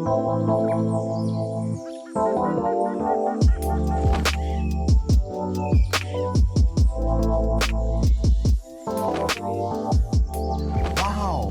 Wow.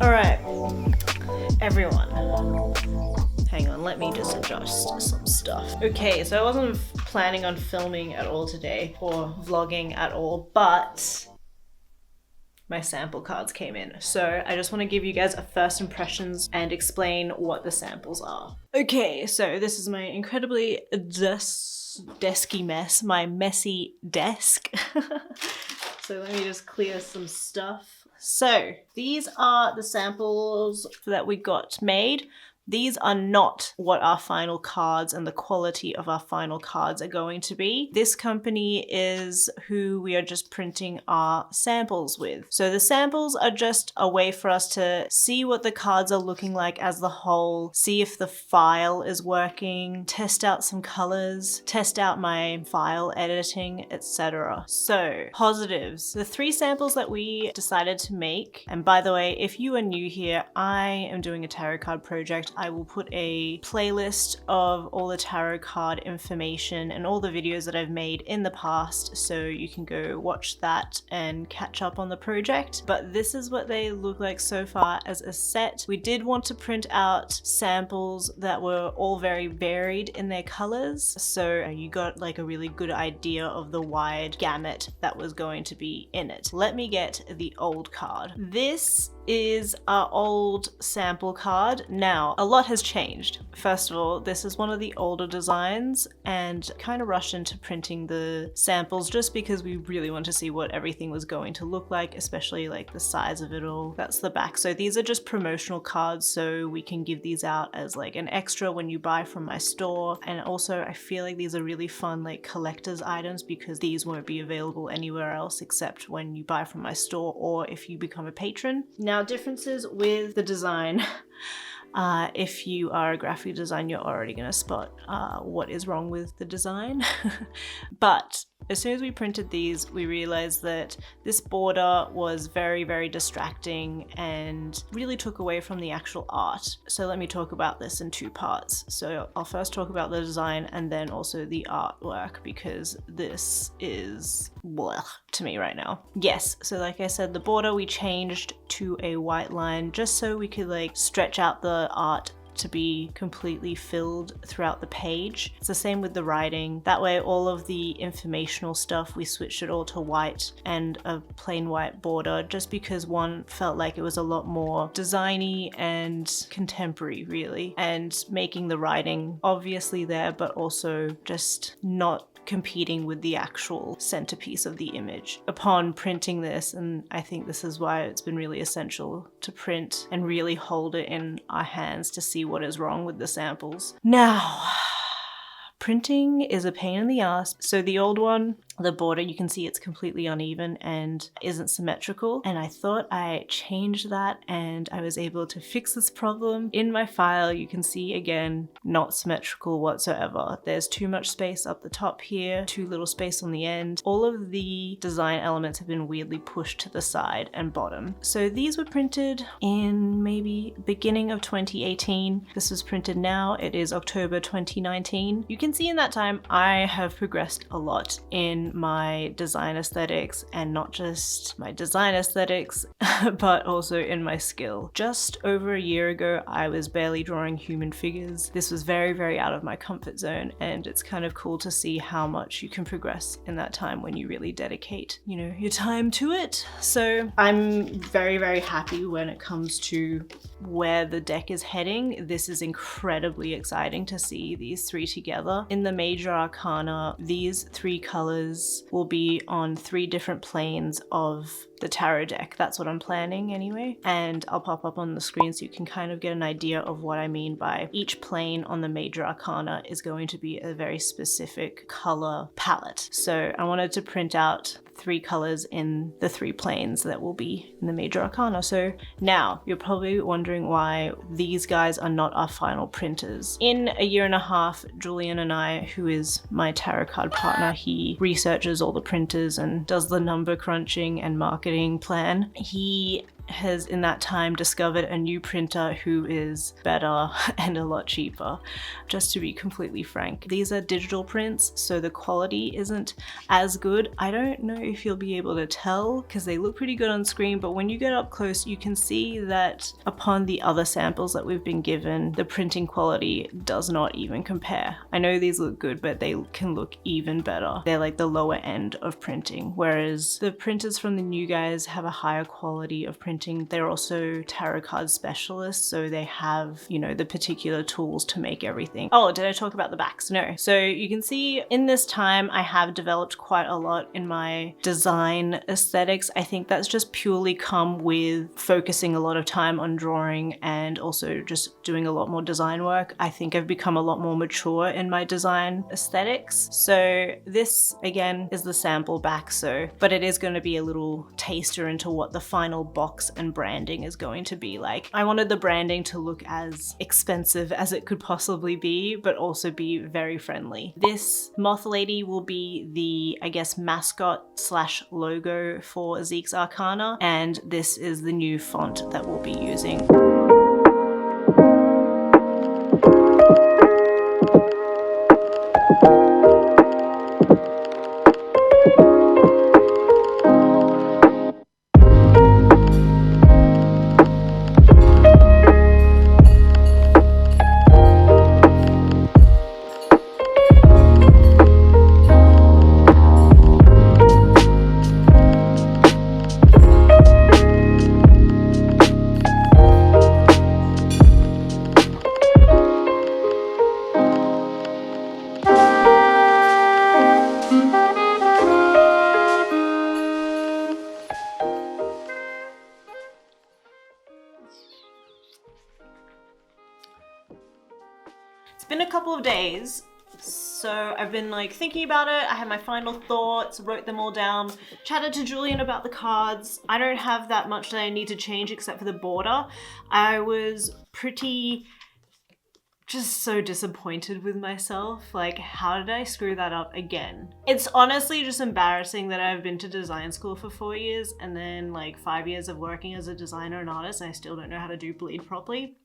All right, everyone. Hang on, let me just adjust some stuff. Okay, so I wasn't planning on filming at all today or vlogging at all, but my sample cards came in. So I just want to give you guys a first impressions and explain what the samples are. Okay, so this is my incredibly desky mess, my messy desk. So let me just clear some stuff. So these are the samples that we got made. These are not what our final cards and the quality of our final cards are going to be. This company is who we are just printing our samples with. So the samples are just a way for us to see what the cards are looking like as the whole, see if the file is working, test out some colors, test out my file editing, etc. So positives, the 3 samples that we decided to make, and by the way, if you are new here, I am doing a tarot card project. I will put a playlist of all the tarot card information and all the videos that I've made in the past, so you can go watch that and catch up on the project. But this is what they look like so far as a set. We did want to print out samples that were all very varied in their colors, so you got like a really good idea of the wide gamut that was going to be in it. Let me get the old card. This is our old sample card. Now, a lot has changed. First of all, this is one of the older designs and kind of rushed into printing the samples just because we really want to see what everything was going to look like, especially like the size of it all. That's the back. So these are just promotional cards, so we can give these out as like an extra when you buy from my store. And also I feel like these are really fun like collector's items because these won't be available anywhere else except when you buy from my store or if you become a patron. Now, differences with the design. If you are a graphic designer, you're already going to spot what is wrong with the design. But as soon as we printed these, we realized that this border was very, very distracting and really took away from the actual art. So let me talk about this in 2 parts. So I'll first talk about the design and then also the artwork, because this is blech to me right now. Yes, so like I said, the border we changed to a white line just so we could like stretch out the art to be completely filled throughout the page. It's the same with the writing. That way all of the informational stuff, we switched it all to white and a plain white border just because one felt like it was a lot more designy and contemporary really, and making the writing obviously there but also just not competing with the actual centerpiece of the image. Upon printing this, and I think this is why it's been really essential to print and really hold it in our hands to see what is wrong with the samples. Now, printing is a pain in the ass. So the old one, the border, you can see it's completely uneven and isn't symmetrical. And I thought I changed that and I was able to fix this problem. In my file, you can see again, not symmetrical whatsoever. There's too much space up the top here, too little space on the end. All of the design elements have been weirdly pushed to the side and bottom. So these were printed in maybe beginning of 2018. This was printed now. It is October 2019. You can see in that time, I have progressed a lot in my design aesthetics, and not just my design aesthetics, but also in my skill. Just over a year ago, I was barely drawing human figures. This was very, very out of my comfort zone, and it's kind of cool to see how much you can progress in that time when you really dedicate, you know, your time to it. So I'm very, very happy when it comes to where the deck is heading. This is incredibly exciting to see these 3 together. In the major arcana, these 3 colors will be on 3 different planes of the tarot deck. That's what I'm planning anyway. And I'll pop up on the screen so you can kind of get an idea of what I mean by each plane on the major arcana is going to be a very specific color palette. So I wanted to print out 3 colors in the 3 planes that will be in the major arcana. So now you're probably wondering why these guys are not our final printers. In a year and a half, Julian and I, who is my tarot card partner, he researches all the printers and does the number crunching and marketing plan. He has in that time discovered a new printer who is better and a lot cheaper. Just to be completely frank, these are digital prints, so the quality isn't as good. I don't know if you'll be able to tell because they look pretty good on screen, but when you get up close you can see that upon the other samples that we've been given, the printing quality does not even compare. I know these look good, but they can look even better. They're like the lower end of printing, whereas the printers from the new guys have a higher quality of printing. They're also tarot card specialists, so they have, you know, the particular tools to make everything. Oh, did I talk about the backs? No. So you can see in this time I have developed quite a lot in my design aesthetics. I think that's just purely come with focusing a lot of time on drawing and also just doing a lot more design work. I think I've become a lot more mature in my design aesthetics. So this again is the sample back, but it is going to be a little taster into what the final box and branding is going to be like. I wanted the branding to look as expensive as it could possibly be, but also be very friendly. This moth lady will be the, I guess, mascot slash logo for Zeke's Arcana, and this is the new font that we'll be using. It's been a couple of days, so I've been like thinking about it. I had my final thoughts, wrote them all down, chatted to Julian about the cards. I don't have that much that I need to change except for the border. I was pretty just so disappointed with myself. Like, how did I screw that up again? It's honestly just embarrassing that I've been to design school for 4 years and then like 5 years of working as a designer and artist, I still don't know how to do bleed properly.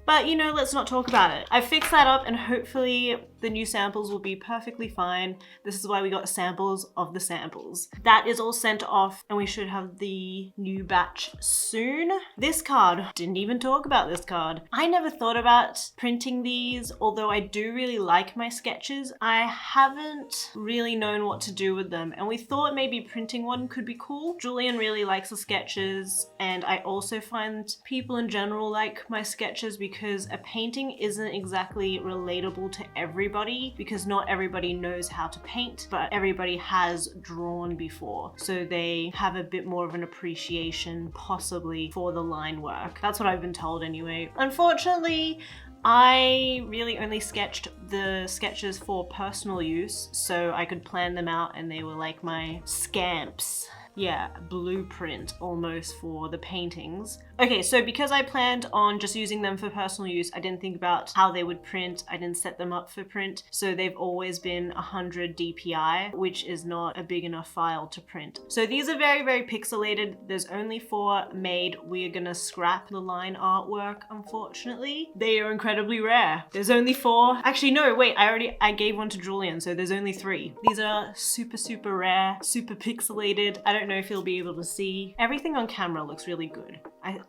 But you know, let's not talk about it. I fixed that up and hopefully the new samples will be perfectly fine. This is why we got samples of the samples. That is all sent off and we should have the new batch soon. This card, didn't even talk about this card. I never thought about printing these, although I do really like my sketches. I haven't really known what to do with them and we thought maybe printing one could be cool. Julian really likes the sketches and I also find people in general like my sketches because a painting isn't exactly relatable to everybody because not everybody knows how to paint, but everybody has drawn before. So they have a bit more of an appreciation possibly for the line work. That's what I've been told anyway. Unfortunately, I really only sketched the sketches for personal use so I could plan them out and they were like my scamps. Yeah, blueprint almost for the paintings. Okay, so because I planned on just using them for personal use, I didn't think about how they would print. I didn't set them up for print. So they've always been 100 DPI, which is not a big enough file to print. So these are very, very pixelated. There's only 4 made. We are gonna scrap the line artwork, unfortunately. They are incredibly rare. There's only 4. Actually, no, wait, I gave one to Julian, so there's only 3. These are super, super rare, super pixelated. I don't know if you'll be able to see. Everything on camera looks really good.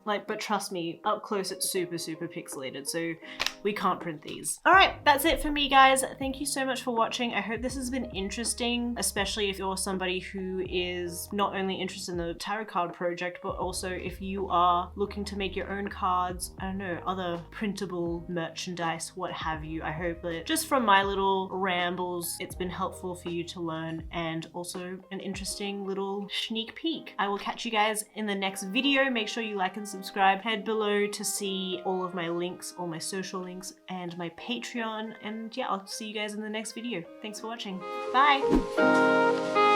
But trust me, up close it's super, super pixelated, so we can't print these. All right, that's it for me, guys. Thank you so much for watching. I hope this has been interesting, especially if you're somebody who is not only interested in the tarot card project, but also if you are looking to make your own cards, I don't know, other printable merchandise, what have you. I hope that just from my little rambles, it's been helpful for you to learn and also an interesting little sneak peek. I will catch you guys in the next video. Make sure you like and subscribe. Head below to see all of my links, all my social links, and my Patreon. And yeah, I'll see you guys in the next video. Thanks for watching. Bye!